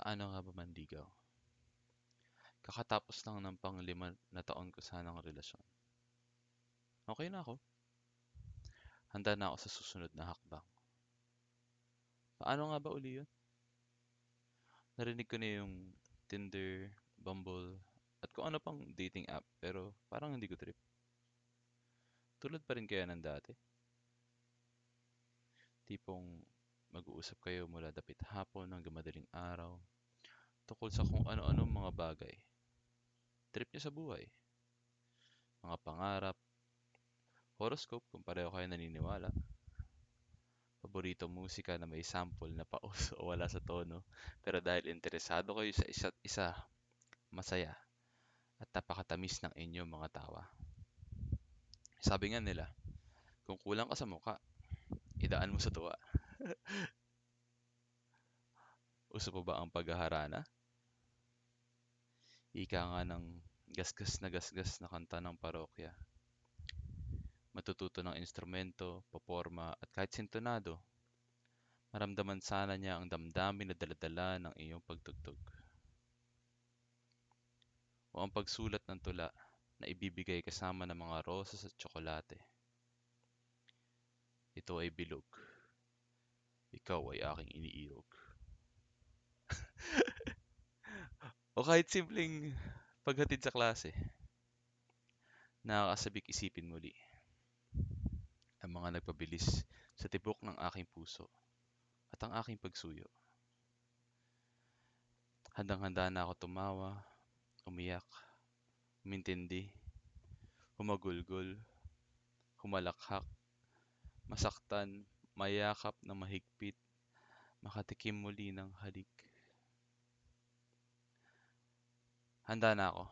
Paano nga ba manligaw? Kakatapos lang ng pang-5 na taon ko sanang relasyon. Okay na ako. Handa na ako sa susunod na hakbang. Paano nga ba uli yun? Narinig ko na yung Tinder, Bumble, at kung ano pang dating app pero parang hindi ko trip. Tulad pa rin kaya ng dati. Tipong mag-uusap kayo mula dapit hapon hanggang madaling araw tungkol sa kung ano-ano mga bagay. Trip niyo sa buhay, mga pangarap, horoscope kung pareho kayo naniniwala, paboritong musika na may sample na pauso o wala sa tono, pero dahil interesado kayo sa isa't isa, masaya at napakatamis ng inyong mga tawa. Sabi nga nila, kung kulang ka sa muka, idaan mo sa tuwa. Uso pa ba ang paghaharana? Ika nga ng gasgas na kanta ng parokya. Matututo ng instrumento, poporma at kahit sintonado. Maramdaman sana niya ang damdamin na daladala ng iyong pagtugtog. O ang pagsulat ng tula na ibibigay kasama ng mga rosas at tsokolate. Ito ay bilog. Ikaw ay aking iniirog. O kahit simpleng paghatid sa klase, nakakasabik isipin muli ang mga nagpabilis sa tibok ng aking puso at ang aking pagsuyo. Handang-handa na ako tumawa, umiyak, umintindi, humagulgol, humalakhak, masaktan, mayakap na mahigpit, makatikim muli ng halik. Handa na ako.